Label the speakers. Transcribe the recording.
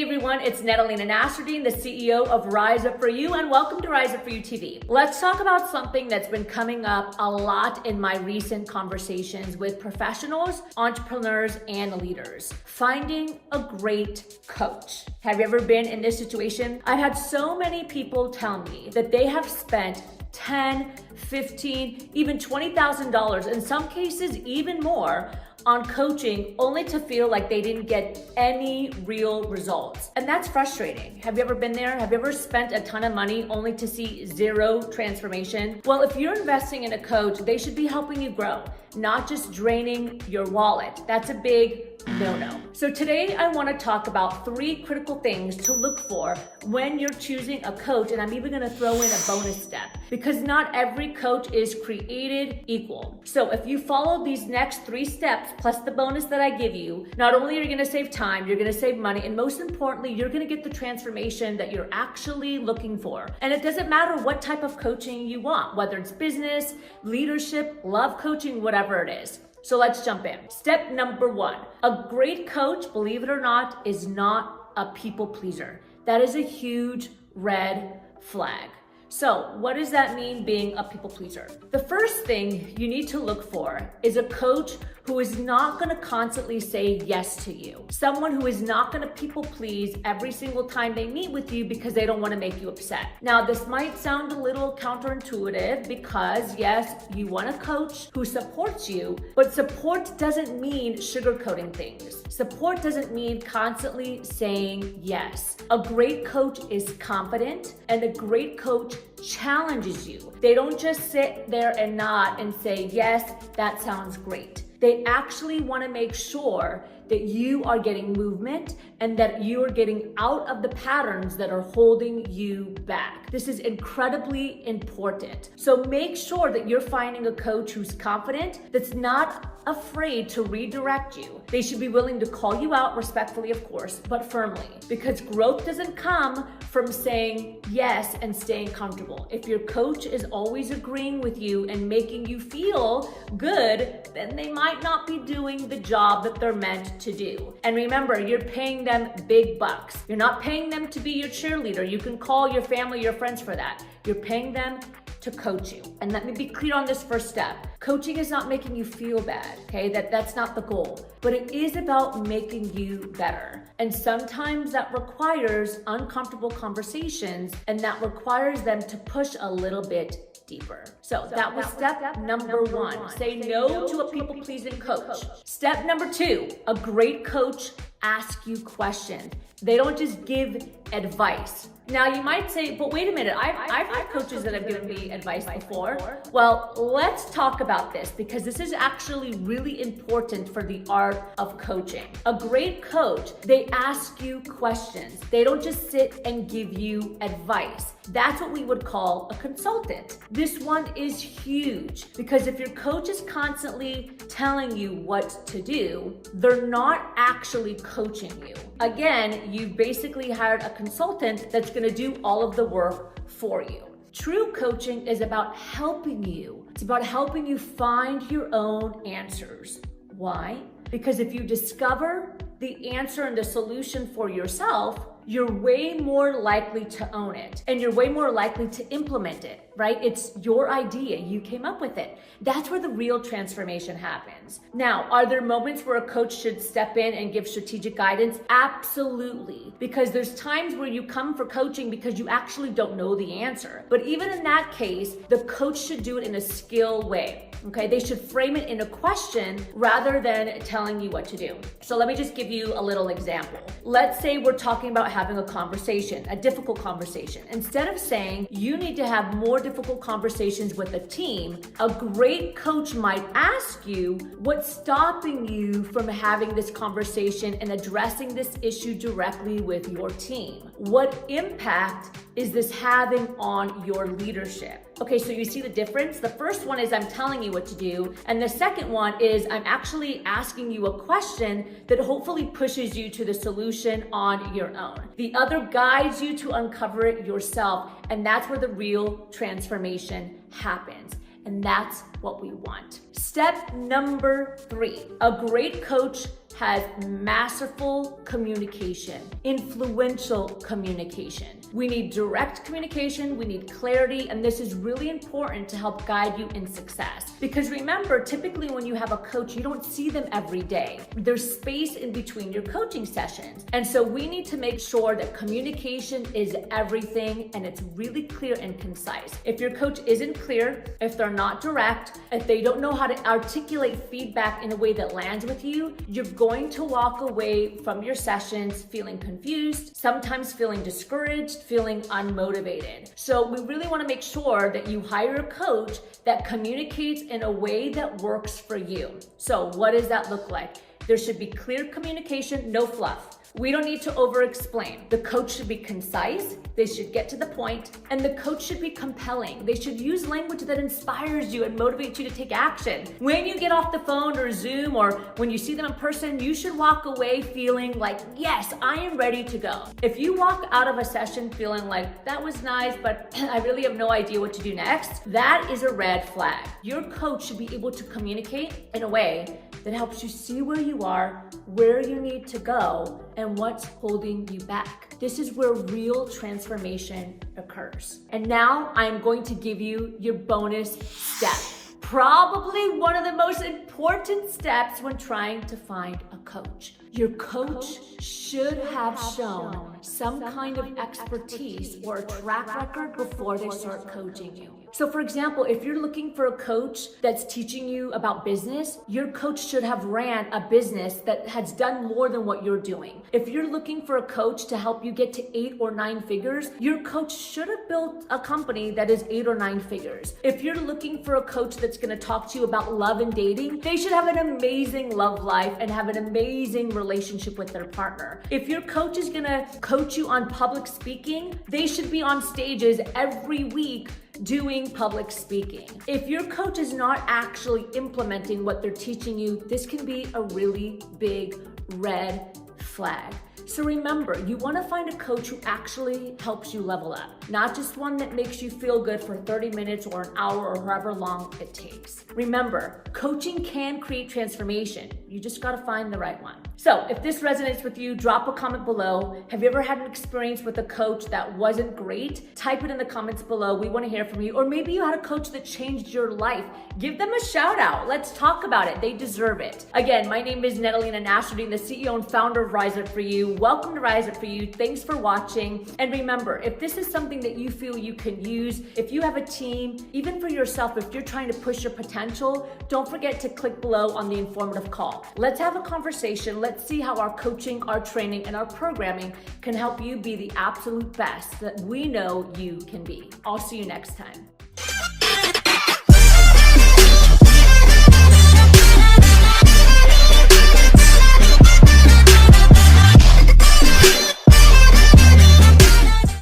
Speaker 1: everyone, it's Lena Nasserdeen, the CEO of Rise Up For You, and welcome to Rise Up For You TV. Let's talk about something that's been coming up a lot in my recent conversations with professionals, entrepreneurs, and leaders. Finding a great coach. Have you ever been in this situation? I've had so many people tell me that they have spent $10, $15, even $20,000, in some cases even more, on coaching only to feel like they didn't get any real results. And that's frustrating. Have you ever been there? Have you ever spent a ton of money only to see zero transformation? Well, if you're investing in a coach, they should be helping you grow, not just draining your wallet. That's a big no-no. So today I want to talk about 3 critical things to look for when you're choosing a coach, and I'm even going to throw in a bonus step because not every coach is created equal. So if you follow these next 3 steps plus the bonus that I give you, not only are you going to save time, you're going to save money, and most importantly, you're going to get the transformation that you're actually looking for. And it doesn't matter what type of coaching you want, whether it's business, leadership, love coaching, whatever it is. So let's jump in. Step number 1, a great coach, believe it or not, is not a people pleaser. That is a huge red flag. So what does that mean, being a people pleaser? The first thing you need to look for is a coach who is not going to constantly say yes to you. Someone who is not going to people please every single time they meet with you because they don't want to make you upset. Now, this might sound a little counterintuitive because yes, you want a coach who supports you, but support doesn't mean sugarcoating things. Support doesn't mean constantly saying yes. A great coach is confident, and a great coach challenges you. They don't just sit there and nod and say, yes, that sounds great. They actually want to make sure that you are getting movement and that you are getting out of the patterns that are holding you back. This is incredibly important. So make sure that you're finding a coach who's confident, that's not afraid to redirect you. They should be willing to call you out respectfully, of course, but firmly, because growth doesn't come from saying yes and staying comfortable. If your coach is always agreeing with you and making you feel good, then they might not be doing the job that they're meant to do. And remember, you're paying them big bucks. You're not paying them to be your cheerleader. You can call your family, your friends for that. You're paying them to coach you. And let me be clear on this first step. Coaching is not making you feel bad, okay? That's not the goal. But it is about making you better. And sometimes that requires uncomfortable conversations, and that requires them to push a little bit deeper. So that was step number 1. Say no to a people-pleasing coach. Step number 2, a great coach asks you questions. They don't just give advice. Now you might say, but wait a minute, I've had coaches that have given me advice before. Well, let's talk about this because this is actually really important for the art of coaching. A great coach, they ask you questions. They don't just sit and give you advice. That's what we would call a consultant. This one is huge because if your coach is constantly telling you what to do, they're not actually coaching you. Again, you've basically hired a consultant that's going to do all of the work for you. True coaching is about helping you. It's about helping you find your own answers. Why? Because if you discover the answer and the solution for yourself, you're way more likely to own it and you're way more likely to implement it, right? It's your idea. You came up with it. That's where the real transformation happens. Now, are there moments where a coach should step in and give strategic guidance? Absolutely. Because there's times where you come for coaching because you actually don't know the answer. But even in that case, the coach should do it in a skill way. Okay, they should frame it in a question rather than telling you what to do. So let me just give you a little example. Let's say we're talking about having a conversation, a difficult conversation. Instead of saying you need to have more difficult conversations with a team, a great coach might ask you what's stopping you from having this conversation and addressing this issue directly with your team. What impact is this having on your leadership? Okay, so you see the difference? The first one is I'm telling you what to do, and the second one is I'm actually asking you a question that hopefully pushes you to the solution on your own. The other guides you to uncover it yourself, and that's where the real transformation happens. And that's what we want. Step number 3, a great coach has masterful communication, influential communication. We need direct communication, we need clarity, and this is really important to help guide you in success. Because remember, typically when you have a coach, you don't see them every day. There's space in between your coaching sessions. And so we need to make sure that communication is everything and it's really clear and concise. If your coach isn't clear, if they're not direct, if they don't know how to articulate feedback in a way that lands with you, you're going to walk away from your sessions feeling confused, sometimes feeling discouraged, feeling unmotivated. So we really want to make sure that you hire a coach that communicates in a way that works for you. So what does that look like? There should be clear communication, no fluff. We don't need to over-explain. The coach should be concise, they should get to the point, and the coach should be compelling. They should use language that inspires you and motivates you to take action. When you get off the phone or Zoom or when you see them in person, you should walk away feeling like, yes, I am ready to go. If you walk out of a session feeling like, that was nice, but I really have no idea what to do next, that is a red flag. Your coach should be able to communicate in a way that helps you see where you are, where you need to go, and what's holding you back. This is where real transformation occurs. And now I'm going to give you your bonus step. Probably one of the most important steps when trying to find a coach. Your coach should have shown some kind of expertise or a track record before they start coaching you. So for example, if you're looking for a coach that's teaching you about business, your coach should have ran a business that has done more than what you're doing. If you're looking for a coach to help you get to 8 or 9 figures, your coach should have built a company that is 8 or 9 figures. If you're looking for a coach that's going to talk to you about love and dating, they should have an amazing love life and have an amazing relationship with their partner. If your coach is going to coach you on public speaking, they should be on stages every week doing public speaking. If your coach is not actually implementing what they're teaching you, this can be a really big red flag. So remember, you want to find a coach who actually helps you level up, not just one that makes you feel good for 30 minutes or an hour or however long it takes. Remember, coaching can create transformation. You just got to find the right one. So if this resonates with you, drop a comment below. Have you ever had an experience with a coach that wasn't great? Type it in the comments below. We want to hear from you. Or maybe you had a coach that changed your life. Give them a shout out. Let's talk about it. They deserve it. Again, my name is Lena Nasserdeen, the CEO and founder of Rise Up For You. Welcome to Rise Up For You. Thanks for watching. And remember, if this is something that you feel you can use, if you have a team, even for yourself, if you're trying to push your potential, don't forget to click below on the informative call. Let's have a conversation. Let's see how our coaching, our training, and our programming can help you be the absolute best that we know you can be. I'll see you next time.